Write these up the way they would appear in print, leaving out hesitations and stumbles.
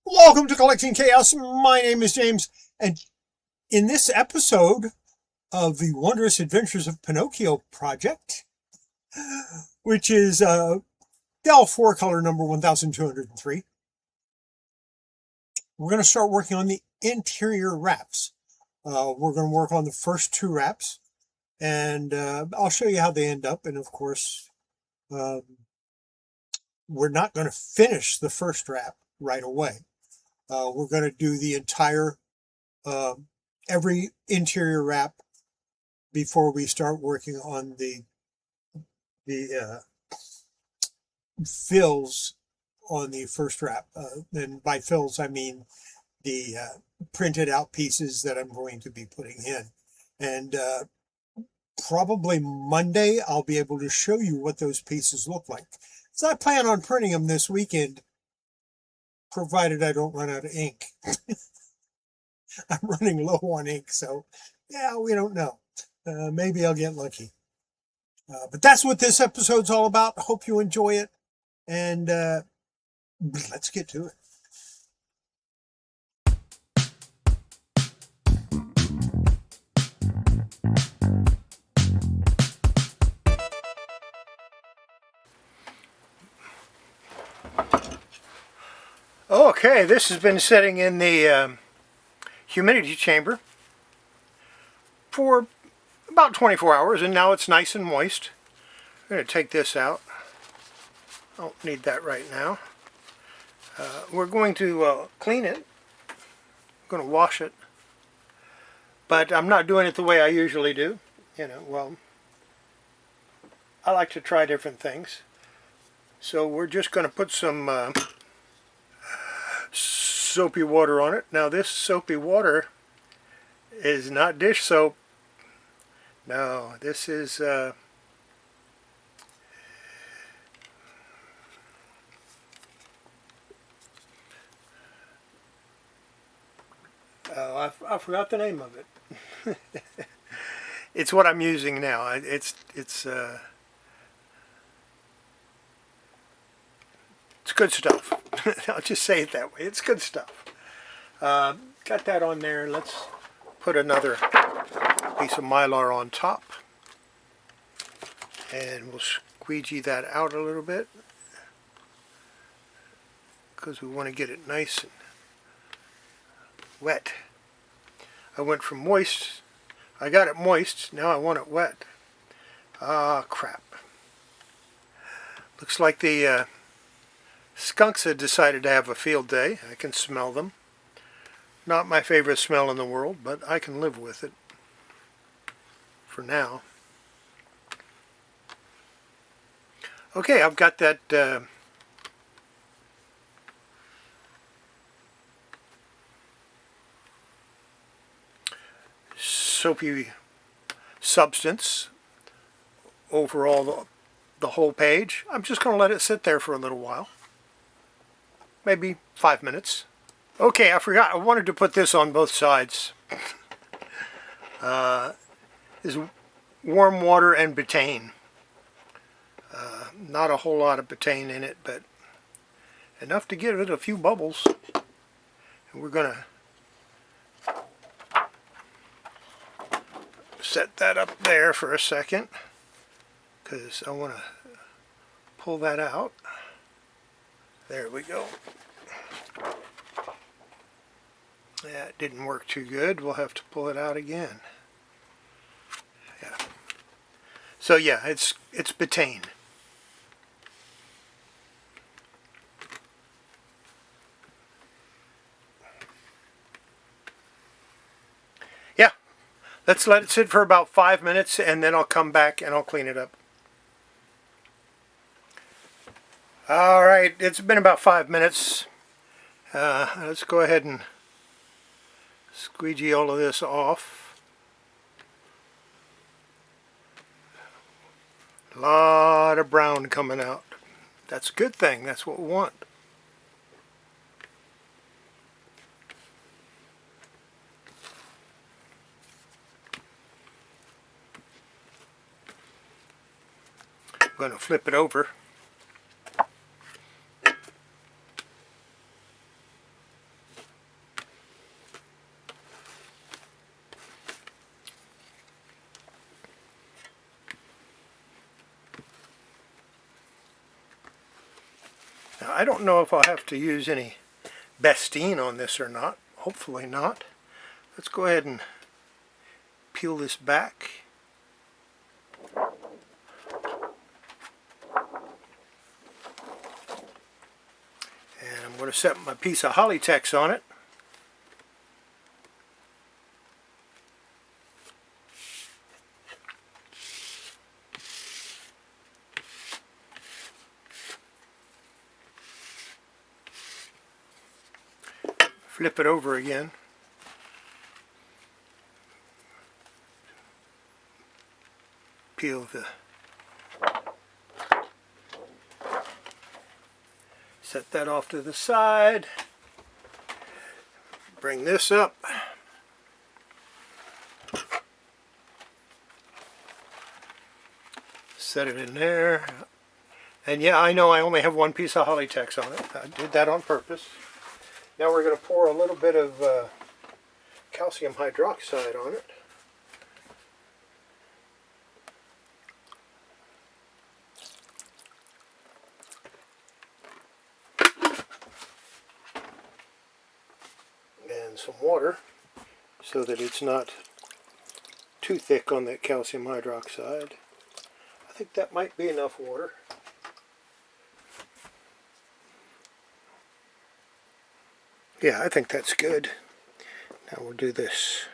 Welcome to Collecting Chaos. My name is James, and in this episode of the Wondrous Adventures of Pinocchio project, which is Dell 4 color number 1203, we're going to start working on the interior wraps. We're going to work on the first two wraps, and I'll show you how they end up. And of course, we're not going to finish the first wrap right away. We're going to do the entire, every interior wrap before we start working on the fills on the first wrap. And by fills, I mean the printed out pieces that I'm going to be putting in. And probably Monday, I'll be able to show you what those pieces look like. So I plan on printing them this weekend, provided I don't run out of ink. I'm running low on ink, so yeah, we don't know. Maybe I'll get lucky. But that's what this episode's all about. Hope you enjoy it, and let's get to it. Okay, this has been sitting in the humidity chamber for about 24 hours, and now it's nice and moist. I'm going to take this out. I don't need that right now. We're going to clean it. I'm going to wash it. But I'm not doing it the way I usually do. Well, I like to try different things. So we're just going to put some soapy water on it. Now this soapy water is not dish soap. No, this is I forgot the name of it. It's what I'm using now. It's good stuff. I'll just say it that way. It's good stuff. Got that on there. Let's put another piece of Mylar on top. And we'll squeegee that out a little bit, because we want to get it nice and wet. I went from moist. I got it moist. Now I want it wet. Ah, crap. Looks like the skunks had decided to have a field day. I can smell them. Not my favorite smell in the world, but I can live with it for now. Okay, I've got that soapy substance over all the whole page. I'm just going to let it sit there for a little while. Maybe 5 minutes. Okay, I forgot. I wanted to put this on both sides. Is warm water and betaine. Not a whole lot of betaine in it, but enough to give it a few bubbles. And we're going to set that up there for a second, because I want to pull that out. There we go. That didn't work too good. We'll have to pull it out again. Yeah. So yeah, it's betaine. Yeah. Let's let it sit for about 5 minutes, and then I'll come back and I'll clean it up. Alright, it's been about 5 minutes. Let's go ahead and squeegee all of this off. A lot of brown coming out. That's a good thing. That's what we want. I'm going to flip it over. I don't know if I'll have to use any Bestine on this or not. Hopefully not. Let's go ahead and peel this back. And I'm going to set my piece of Kollecting on it. Flip it over again. Peel the... Set that off to the side. Bring this up. Set it in there. And yeah, I know I only have one piece of Kollecting on it. I did that on purpose. Now we're going to pour a little bit of calcium hydroxide on it. And some water so that it's not too thick on that calcium hydroxide. I think that might be enough water. Yeah, I think that's good. Now we'll do this.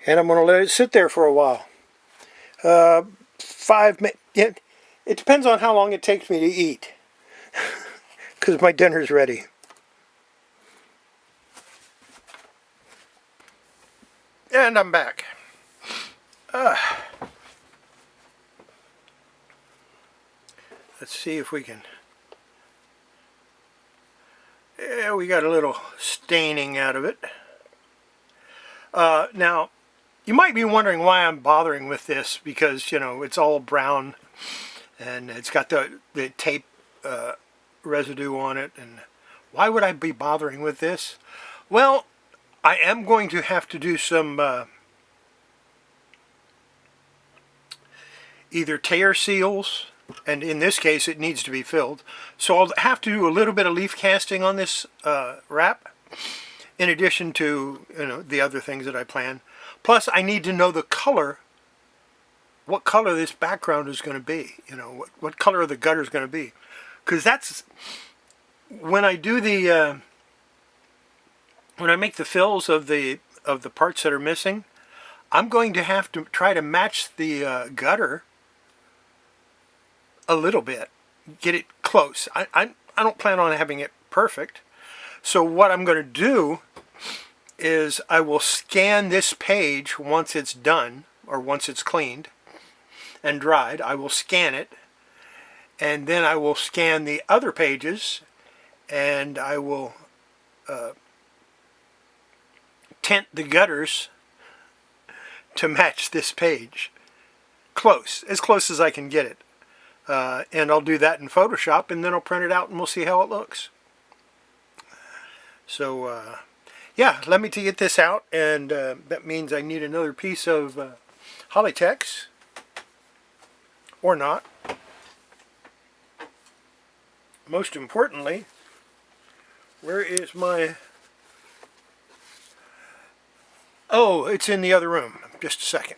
And I'm going to let it sit there for a while. 5 minutes. Yeah, it depends on how long it takes me to eat. Because my dinner's ready. And I'm back. Let's see if we can... Yeah, we got a little staining out of it. Now, you might be wondering why I'm bothering with this, because, you know, it's all brown and it's got the tape residue on it. And why would I be bothering with this? Well, I am going to have to do some either tear seals, and in this case it needs to be filled. So I'll have to do a little bit of leaf casting on this wrap, in addition to, you know, the other things that I plan. Plus I need to know the color, what color this background is going to be, you know, what color the gutter is going to be. Because that's, when I do the, when I make the fills of the parts that are missing, I'm going to have to try to match the gutter a little bit, get it close. I don't plan on having it perfect. So what I'm going to do is I will scan this page once it's done, or once it's cleaned and dried. I will scan it, and then I will scan the other pages, and I will tint the gutters to match this page. Close, as close as I can get it. And I'll do that in Photoshop, and then I'll print it out and we'll see how it looks. So yeah, let me get this out, and that means I need another piece of Kollecting, or not. Most importantly, where is my... Oh, it's in the other room. Just a second.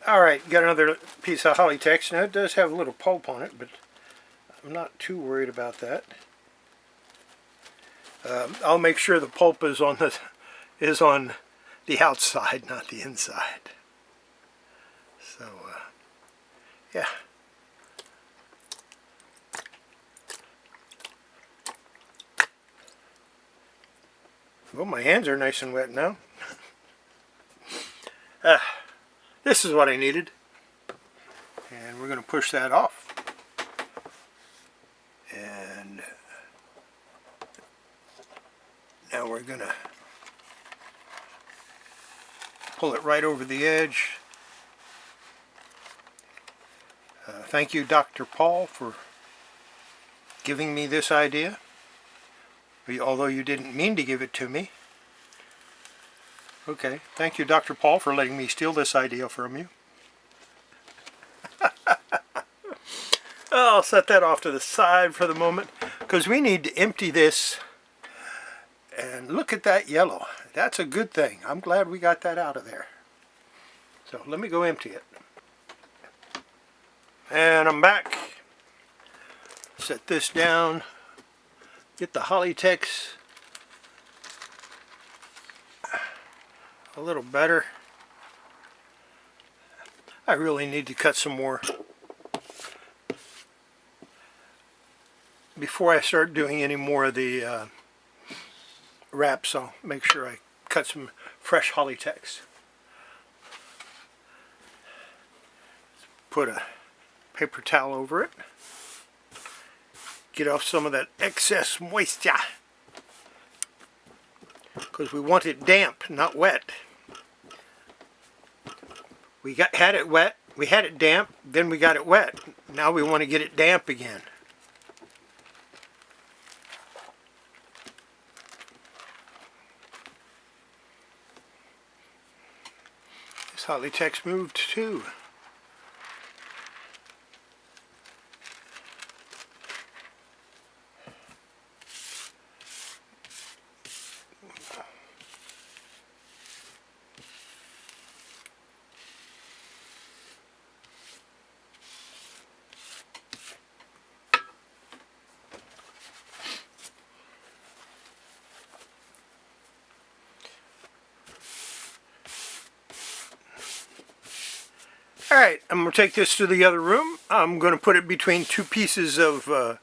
Alright, got another piece of Kollecting. Now it does have a little pulp on it, but I'm not too worried about that. I'll make sure the pulp is on the outside, not the inside. So, yeah. Well, my hands are nice and wet now. This is what I needed. And we're going to push that off. And now we're going to pull it right over the edge. Thank you, Dr. Paul, for giving me this idea. Although you didn't mean to give it to me. Okay, thank you, Dr. Paul, for letting me steal this idea from you. I'll set that off to the side for the moment because we need to empty this. And look at that yellow. That's a good thing. I'm glad we got that out of there. So let me go empty it. And I'm back. Set this down. Get the Kollecting a little better. I really need to cut some more. Before I start doing any more of the wraps, I'll make sure I cut some fresh Kollecting. Put a paper towel over it. Get off some of that excess moisture. Because we want it damp, not wet. We had it wet, we had it damp, then we got it wet. Now we want to get it damp again. This Kollecting moved too. Alright, I'm going to take this to the other room. I'm going to put it between two pieces of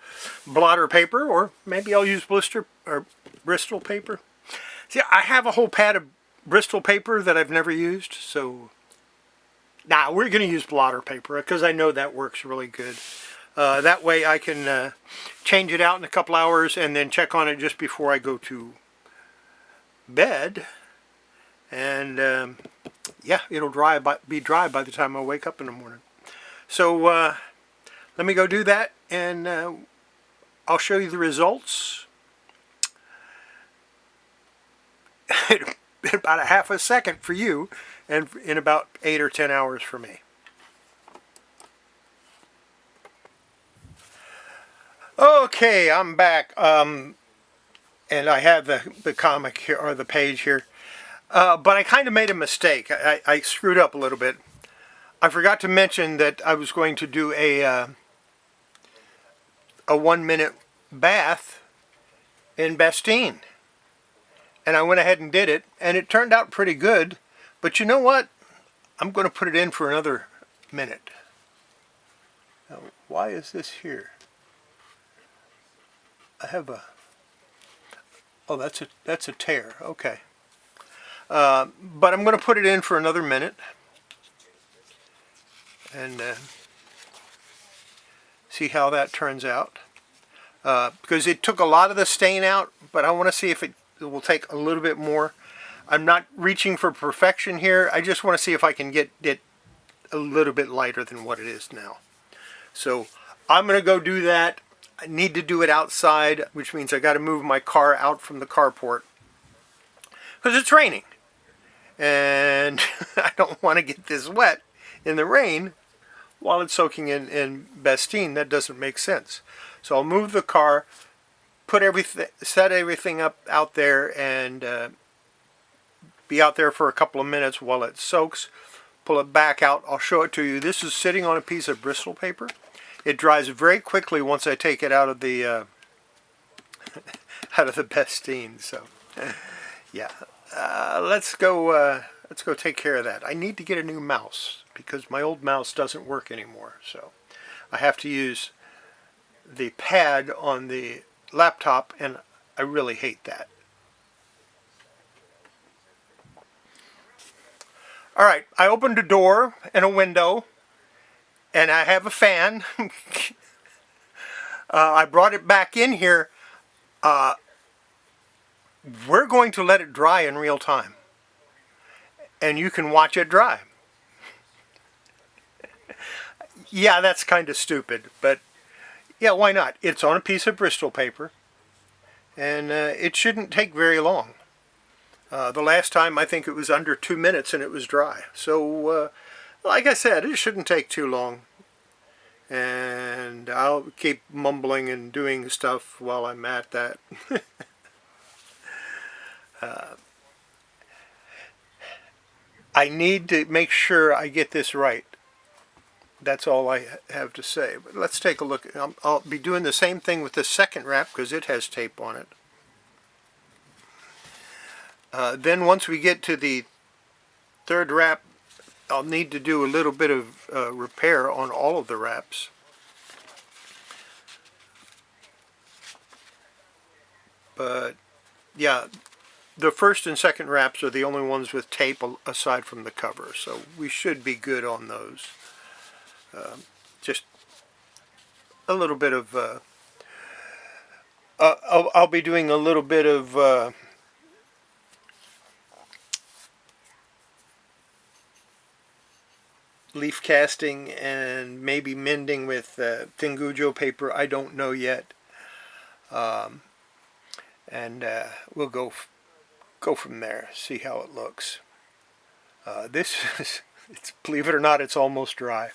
blotter paper, or maybe I'll use Bristol paper. See, I have a whole pad of Bristol paper that I've never used, so we're going to use blotter paper because I know that works really good. That way I can change it out in a couple hours and then check on it just before I go to bed. And yeah, it'll be dry by the time I wake up in the morning. So let me go do that, and I'll show you the results in about a half a second for you, and in about 8 or 10 hours for me. Okay, I'm back, and I have the comic here, or the page here. But I kind of made a mistake. I screwed up a little bit. I forgot to mention that I was going to do a 1-minute bath in Bastine. And I went ahead and did it, and it turned out pretty good. But you know what? I'm going to put it in for another minute. Now, why is this here? I have a... Oh, that's a tear. Okay. But I'm going to put it in for another minute and see how that turns out. Because it took a lot of the stain out, but I want to see if it will take a little bit more. I'm not reaching for perfection here. I just want to see if I can get it a little bit lighter than what it is now. So I'm going to go do that. I need to do it outside, which means I got to move my car out from the carport because it's raining. And I don't want to get this wet in the rain while it's soaking in Bastine. That doesn't make sense. So I'll move the car, set everything up out there, and be out there for a couple of minutes while it soaks. Pull it back out. I'll show it to you. This is sitting on a piece of Bristol paper. It dries very quickly once I take it out of the out of the Bastine. So yeah. Let's go take care of that. I need to get a new mouse because my old mouse doesn't work anymore. So I have to use the pad on the laptop, and I really hate that. All right, I opened a door and a window, and I have a fan. I brought it back in here. We're going to let it dry in real time, and you can watch it dry. Yeah, that's kind of stupid, but yeah, why not? It's on a piece of Bristol paper, and it shouldn't take very long. The last time I think it was under 2 minutes and it was dry. So like I said, it shouldn't take too long. And I'll keep mumbling and doing stuff while I'm at that. I need to make sure I get this right. That's all I have to say. But let's take a look. I'll be doing the same thing with the second wrap because it has tape on it. Then once we get to the third wrap, I'll need to do a little bit of repair on all of the wraps. But yeah, the first and second wraps are the only ones with tape aside from the cover, so we should be good on those. Just a little bit of I'll be doing a little bit of leaf casting and maybe mending with Tingujo paper. I don't know yet. And we'll go from there, see how it looks. This is, believe it or not, it's almost dry.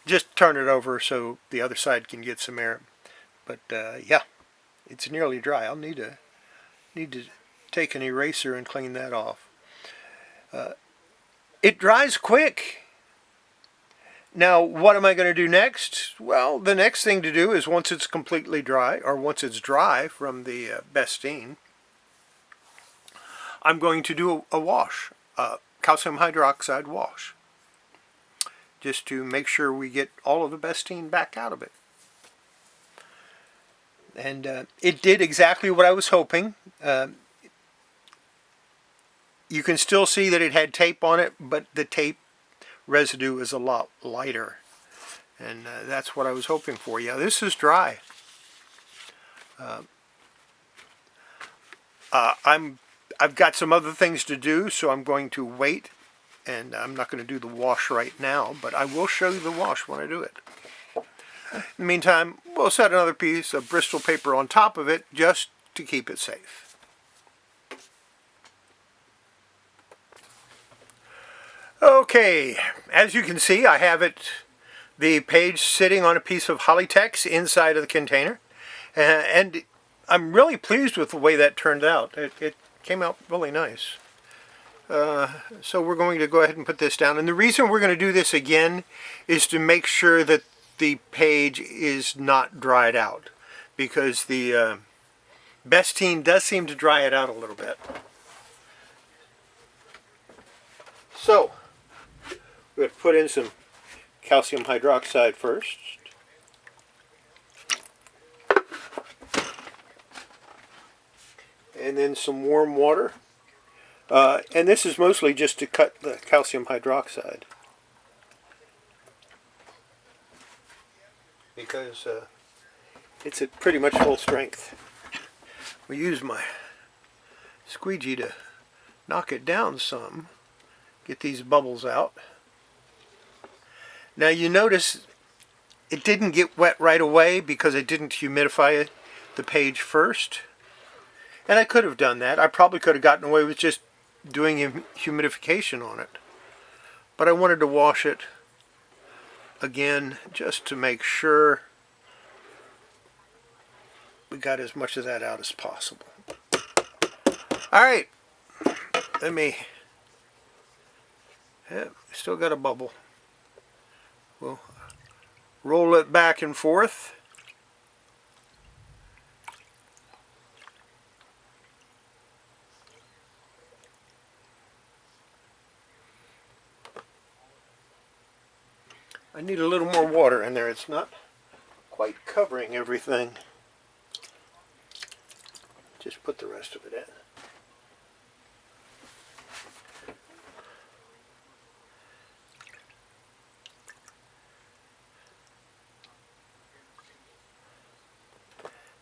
Just turn it over so the other side can get some air. But yeah, it's nearly dry. I'll need to take an eraser and clean that off. It dries quick. Now, what am I going to do next? Well, the next thing to do is once it's completely dry, or once it's dry from the Bestine, I'm going to do a wash, calcium hydroxide wash, just to make sure we get all of the Bestine back out of it. And it did exactly what I was hoping. You can still see that it had tape on it, but the tape residue is a lot lighter, and that's what I was hoping for. Yeah, this is dry. I've got some other things to do, so I'm going to wait, and I'm not going to do the wash right now, but I will show you the wash when I do it. In the meantime, we'll set another piece of Bristol paper on top of it just to keep it safe. Okay, as you can see, I have the page sitting on a piece of Hollytex inside of the container, and I'm really pleased with the way that turned out. It came out really nice. So we're going to go ahead and put this down, and the reason we're going to do this again is to make sure that the page is not dried out, because the Bestine does seem to dry it out a little bit. So we're going to put in some calcium hydroxide first. And then some warm water. And this is mostly just to cut the calcium hydroxide, because it's at pretty much full strength. We use my squeegee to knock it down some, get these bubbles out. Now you notice it didn't get wet right away because I didn't humidify the page first. And I could have done that. I probably could have gotten away with just doing humidification on it. But I wanted to wash it again just to make sure we got as much of that out as possible. Alright, let me, still got a bubble. We'll roll it back and forth. I need a little more water in there. It's not quite covering everything. Just put the rest of it in.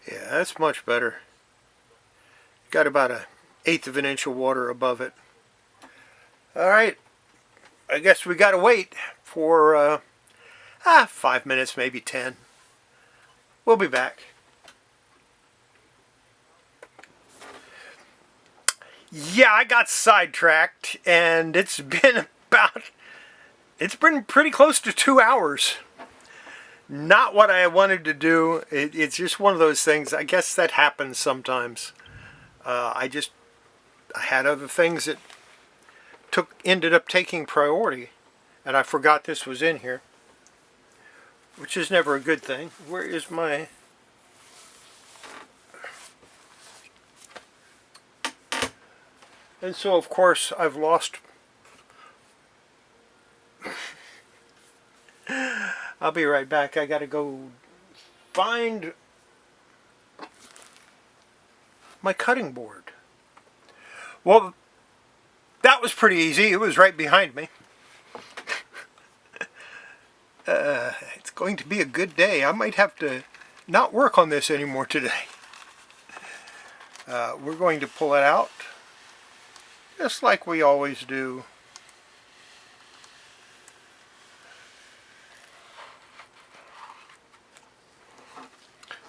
Yeah, that's much better. Got about 1/8 of an inch of water above it. Alright, I guess we gotta wait for 5 minutes, maybe 10. We'll be back. Yeah, I got sidetracked, and it's been pretty close to 2 hours. Not what I wanted to do. It's just one of those things. I guess that happens sometimes. I had other things that ended up taking priority, and I forgot this was in here, which is never a good thing. Where is my... And so, of course, I've lost... I'll be right back. I gotta go find my cutting board. Well, that was pretty easy. It was right behind me. It's going to be a good day. I might have to not work on this anymore today. We're going to pull it out, just like we always do.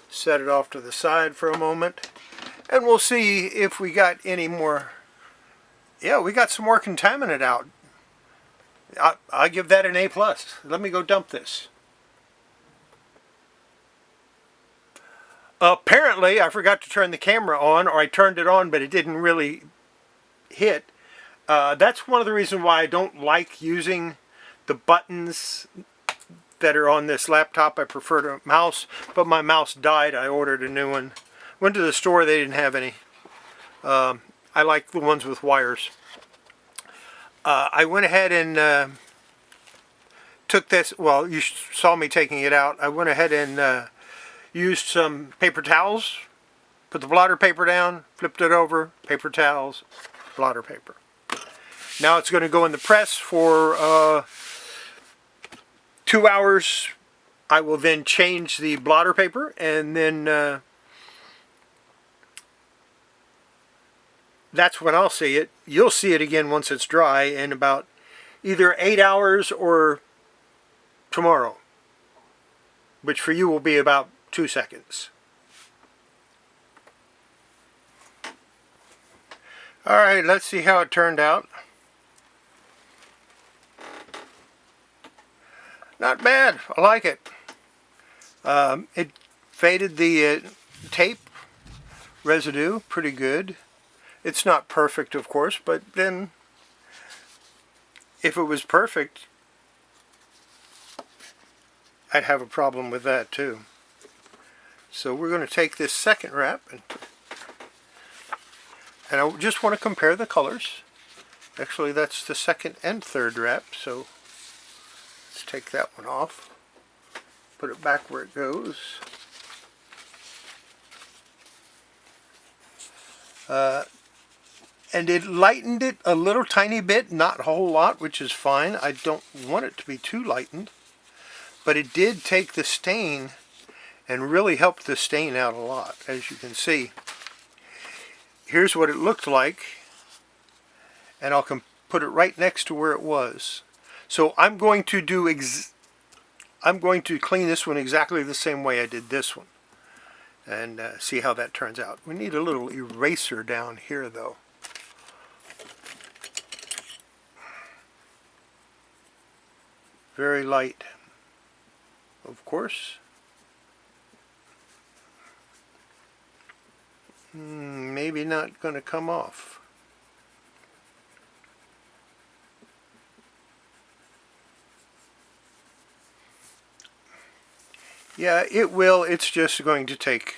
Set it off to the side for a moment, and we'll see if we got any more. Yeah, we got some more contaminant out. I give that an A+. Let me go dump this. Apparently, I forgot to turn the camera on, or I turned it on, but it didn't really hit. That's one of the reasons why I don't like using the buttons that are on this laptop. I prefer to mouse, but my mouse died. I ordered a new one. Went to the store, they didn't have any. I like the ones with wires. I went ahead and took this, well, you saw me taking it out. I went ahead and used some paper towels, put the blotter paper down, flipped it over, paper towels, blotter paper. Now it's going to go in the press for 2 hours. I will then change the blotter paper, and then that's when I'll see it. You'll see it again once it's dry in about either 8 hours or tomorrow, which for you will be about 2 seconds. Alright, let's see how it turned out. Not bad. I like it. It faded the tape residue pretty good. It's not perfect, of course, but then if it was perfect, I'd have a problem with that too. So we're going to take this second wrap, and I just want to compare the colors. Actually, that's the second and third wrap, so let's take that one off, put it back where it goes. And it lightened it a little tiny bit, not a whole lot, which is fine. I don't want it to be too lightened, but it did take the stain and really helped the stain out a lot, as you can see. Here's what it looked like, and I'll put it right next to where it was. So I'm going to clean this one exactly the same way I did this one, and see how that turns out. We need a little eraser down here, though. Very light, of course. Maybe not going to come off. Yeah, it will. It's just going to take,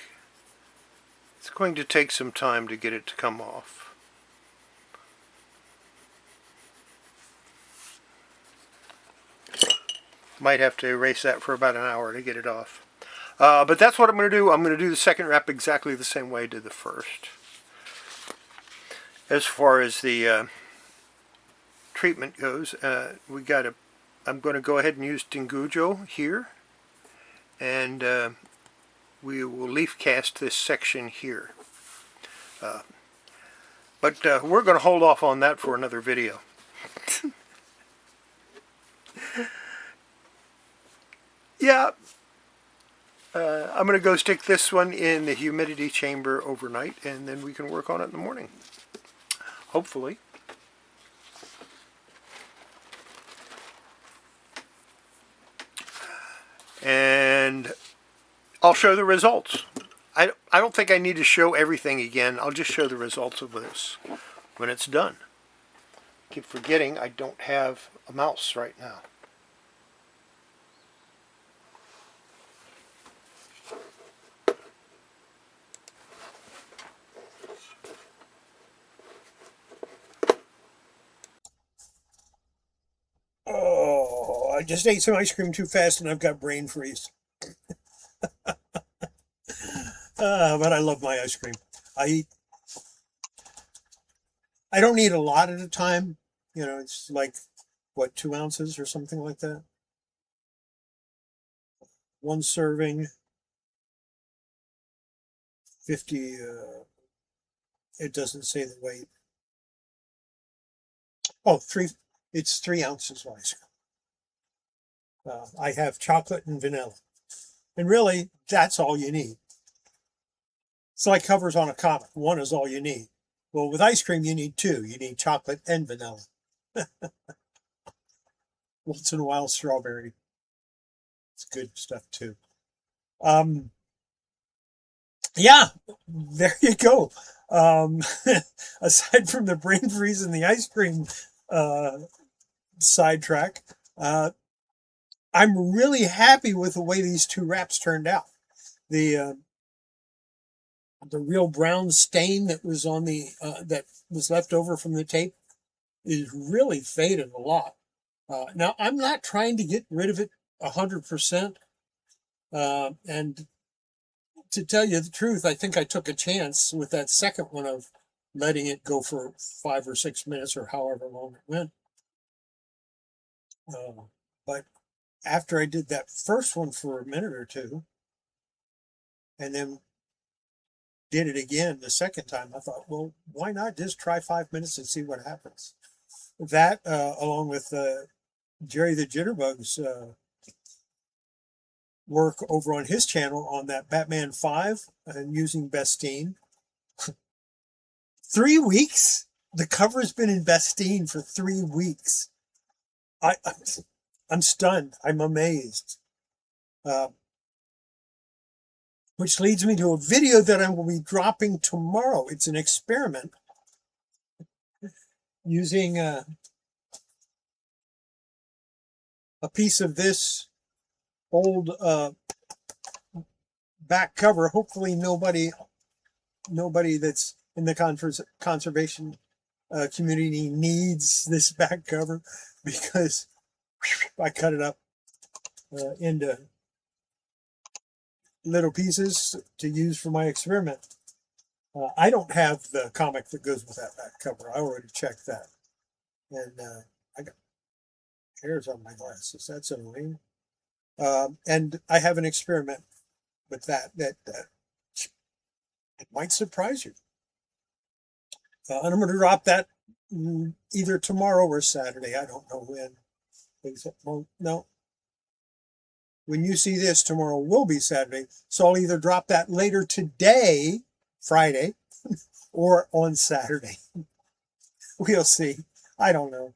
some time to get it to come off. Might have to erase that for about an hour to get it off. But that's what I'm going to do. I'm going to do the second wrap exactly the same way I did the first. As far as the treatment goes, I'm going to go ahead and use Tingujo here, and we will leaf cast this section here. But we're going to hold off on that for another video. Yeah, I'm going to go stick this one in the humidity chamber overnight, and then we can work on it in the morning. hopefully. And I'll show the results. I don't think I need to show everything again. I'll just show the results of this when it's done. I keep forgetting I don't have a mouse right now. Oh, I just ate some ice cream too fast and I've got brain freeze. But I love my ice cream. I don't eat a lot at a time. You know, it's like, what, 2 ounces or something like that? One serving, 50, it doesn't say the weight. Oh, it's 3 ounces of ice cream. I have chocolate and vanilla. And really, that's all you need. It's like covers on a comic. One is all you need. Well, with ice cream, you need two. You need chocolate and vanilla. Once in a while, strawberry. It's good stuff too. Yeah, there you go. Aside from the brain freeze and the ice cream sidetrack, I'm really happy with the way these two wraps turned out. The real brown stain that was on the that was left over from the tape is really faded a lot. Now I'm not trying to get rid of it 100%, and to tell you the truth, I think I took a chance with that second one of letting it go for 5 or 6 minutes or however long it went. But after I did that first one for a minute or two, and then did it again the second time, I thought, well, why not just try 5 minutes and see what happens? That, along with Jerry the Jitterbug's work over on his channel on that Batman 5 and using Bestine. 3 weeks? The cover's been in Bestine for 3 weeks. I'm stunned. I'm amazed. Which leads me to a video that I will be dropping tomorrow. It's an experiment using a piece of this old back cover. Hopefully nobody that's in the conservation community needs this back cover, because I cut it up into little pieces to use for my experiment. I don't have the comic that goes with that back cover. I already checked that. And I got hairs on my glasses. That's annoying. And I have an experiment with that it might surprise you. And I'm going to drop that either tomorrow or Saturday. I don't know when. Well, no. When you see this, tomorrow will be Saturday. So I'll either drop that later today, Friday, or on Saturday. We'll see. I don't know.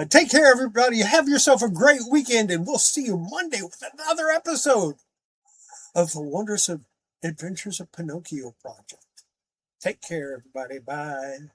Take care, everybody. Have yourself a great weekend, and we'll see you Monday with another episode of the Wondrous Adventures of Pinocchio Project. Take care, everybody. Bye.